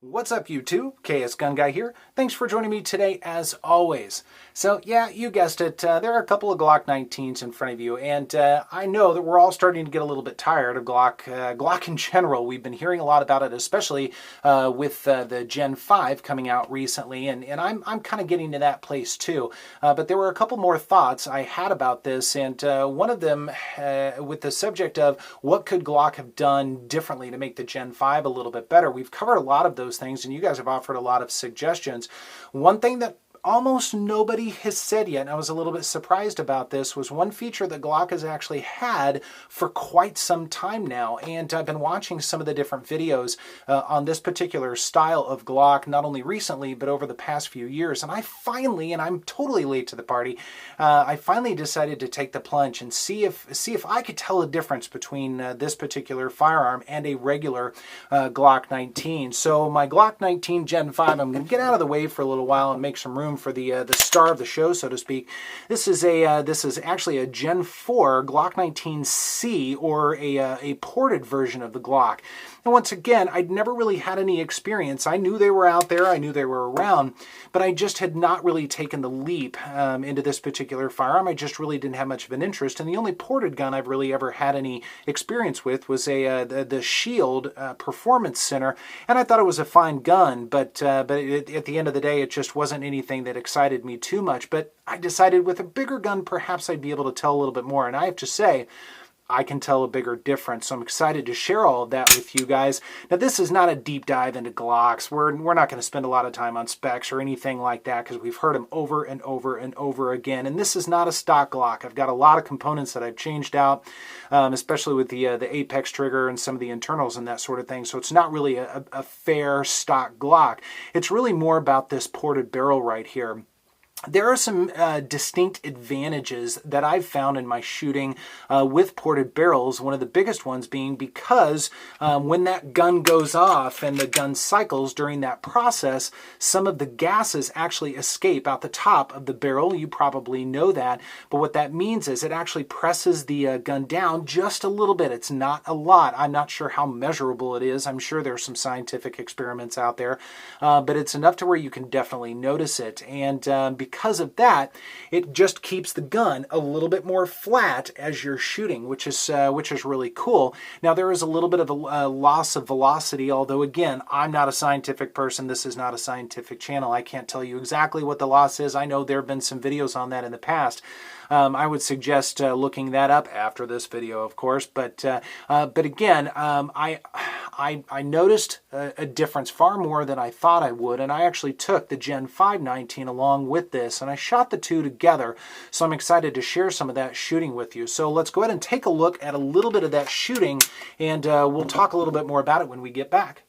What's up YouTube? KS Gun Guy here. Thanks for joining me today as always. So yeah, you guessed it, there are a couple of Glock 19s in front of you, and I know that we're all starting to get a little bit tired of Glock in general. We've been hearing a lot about it, especially with the Gen 5 coming out recently, and I'm kind of getting to that place too. But there were a couple more thoughts I had about this, and one of them with the subject of what could Glock have done differently to make the Gen 5 a little bit better. We've covered a lot of those things, and you guys have offered a lot of suggestions. One thing that almost nobody has said yet, and I was a little bit surprised about this, was one feature that Glock has actually had for quite some time now. And I've been watching some of the different videos on this particular style of Glock, not only recently, but over the past few years. And I finally, and I'm totally late to the party, I finally decided to take the plunge and see if I could tell a difference between this particular firearm and a regular Glock 19. So my Glock 19 Gen 5, I'm going to get out of the way for a little while and make some room for the star of the show, so to speak. This is actually a Gen 4 Glock 19C, or a ported version of the Glock. And once again, I'd never really had any experience. I knew they were out there, I knew they were around, but I just had not really taken the leap into this particular firearm. I just really didn't have much of an interest, and the only ported gun I've really ever had any experience with was the Shield Performance Center, and I thought it was a fine gun, but at the end of the day, it just wasn't anything that excited me too much. But I decided with a bigger gun, perhaps I'd be able to tell a little bit more, and I have to say, I can tell a bigger difference. So I'm excited to share all of that with you guys. Now, this is not a deep dive into Glocks. We're not going to spend a lot of time on specs or anything like that, because we've heard them over and over and over again. And this is not a stock Glock. I've got a lot of components that I've changed out, especially with the Apex trigger and some of the internals and that sort of thing. So it's not really a fair stock Glock. It's really more about this ported barrel right here. There are some distinct advantages that I've found in my shooting with ported barrels, one of the biggest ones being because when that gun goes off and the gun cycles during that process, some of the gases actually escape out the top of the barrel. You probably know that, but what that means is it actually presses the gun down just a little bit. It's not a lot. I'm not sure how measurable it is. I'm sure there's some scientific experiments out there, but it's enough to where you can definitely notice it. And because of that, it just keeps the gun a little bit more flat as you're shooting, which is really cool. Now, there is a little bit of a loss of velocity, although again, I'm not a scientific person. This is not a scientific channel. I can't tell you exactly what the loss is. I know there have been some videos on that in the past. I would suggest looking that up after this video, of course. But again, I noticed a difference far more than I thought I would, and I actually took the Gen 5 19 along with this, and I shot the two together. So I'm excited to share some of that shooting with you. So let's go ahead and take a look at a little bit of that shooting, and we'll talk a little bit more about it when we get back.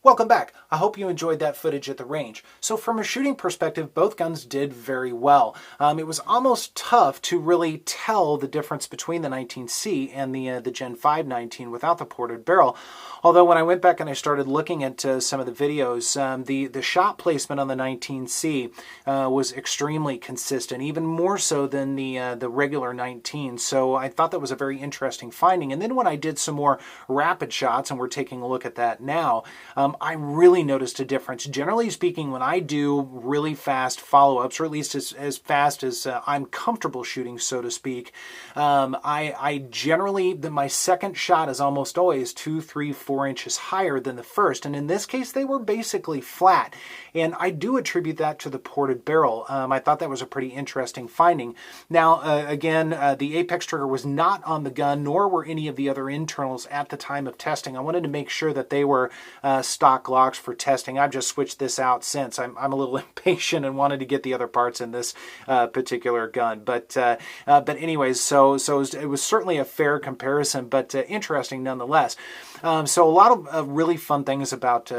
Welcome back. I hope you enjoyed that footage at the range. So from a shooting perspective, both guns did very well. It was almost tough to really tell the difference between the 19C and the Gen 5 19 without the ported barrel. Although when I went back and I started looking at some of the videos, the shot placement on the 19C was extremely consistent, even more so than the regular 19. So I thought that was a very interesting finding. And then when I did some more rapid shots, and we're taking a look at that now, I really noticed a difference. Generally speaking, when I do really fast follow-ups, or at least as fast as I'm comfortable shooting, so to speak, I generally, my second shot is almost always 2, 3, 4 inches higher than the first. And in this case, they were basically flat. And I do attribute that to the ported barrel. I thought that was a pretty interesting finding. Now, again, the Apex trigger was not on the gun, nor were any of the other internals at the time of testing. I wanted to make sure that they were stock Glocks for testing. I've just switched this out since. I'm a little impatient and wanted to get the other parts in this particular gun. But anyways, so it was certainly a fair comparison, but interesting nonetheless. So a lot of really fun things about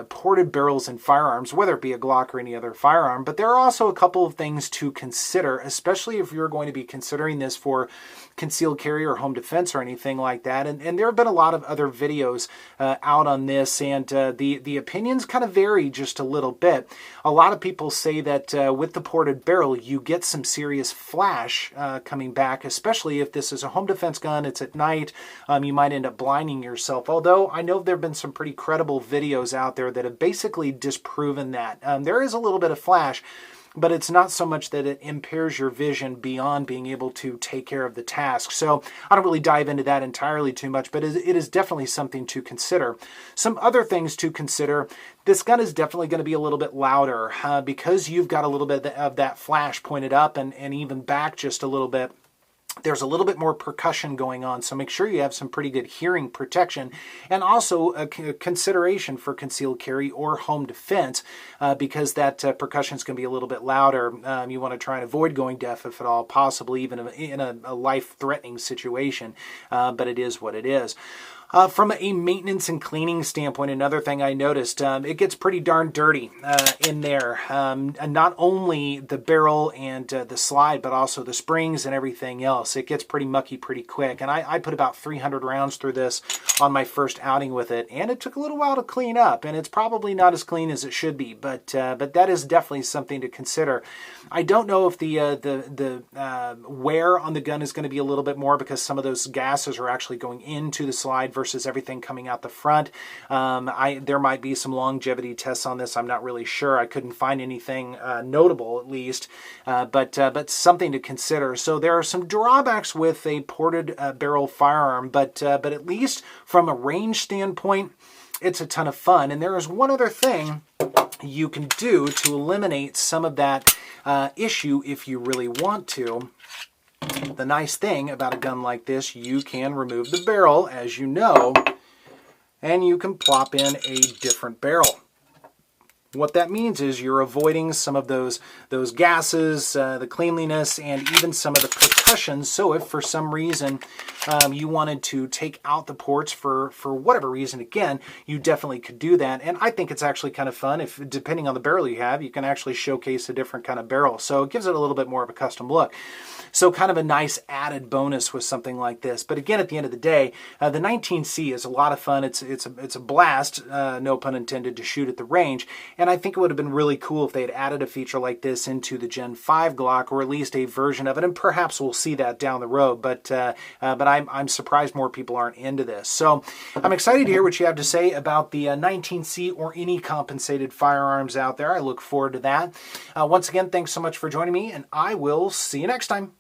ported barrels in firearms, whether it be a Glock or any other firearm. But there are also a couple of things to consider, especially if you're going to be considering this for concealed carry or home defense or anything like that. And there have been a lot of other videos out on this, and the opinions kind of vary just a little bit. A lot of people say that with the ported barrel, you get some serious flash coming back, especially if this is a home defense gun, it's at night, you might end up blinding yourself. Although I know there have been some pretty credible videos out there that have basically disproven that. There is a little bit of flash, but it's not so much that it impairs your vision beyond being able to take care of the task. So I don't really dive into that entirely too much, but it is definitely something to consider. Some other things to consider: this gun is definitely going to be a little bit louder because you've got a little bit of that flash pointed up and even back just a little bit. There's a little bit more percussion going on, so make sure you have some pretty good hearing protection, and also a consideration for concealed carry or home defense because that percussion is going to be a little bit louder. You want to try and avoid going deaf if at all possible, even in a life-threatening situation, but it is what it is. From a maintenance and cleaning standpoint, another thing I noticed, it gets pretty darn dirty in there. And not only the barrel and the slide, but also the springs and everything else. It gets pretty mucky pretty quick. And I put about 300 rounds through this on my first outing with it, and it took a little while to clean up. And it's probably not as clean as it should be, but that is definitely something to consider. I don't know if the wear on the gun is going to be a little bit more because some of those gases are actually going into the slide versus everything coming out the front. There might be some longevity tests on this. I'm not really sure. I couldn't find anything notable, at least, but something to consider. So there are some drawbacks with a ported barrel firearm, but at least from a range standpoint, it's a ton of fun. And there is one other thing you can do to eliminate some of that issue if you really want to. The nice thing about a gun like this, you can remove the barrel, as you know, and you can plop in a different barrel. What that means is you're avoiding some of those gases, the cleanliness, and even some of the percussion. So if for some reason you wanted to take out the ports for whatever reason, again, you definitely could do that. And I think it's actually kind of fun. If depending on the barrel you have, you can actually showcase a different kind of barrel. So it gives it a little bit more of a custom look. So kind of a nice added bonus with something like this. But again, at the end of the day, the 19C is a lot of fun. It's a blast, no pun intended, to shoot at the range. And I think it would have been really cool if they had added a feature like this into the Gen 5 Glock, or at least a version of it. And perhaps we'll see that down the road. But I'm surprised more people aren't into this. So I'm excited to hear what you have to say about the 19C or any compensated firearms out there. I look forward to that. Once again, thanks so much for joining me, and I will see you next time.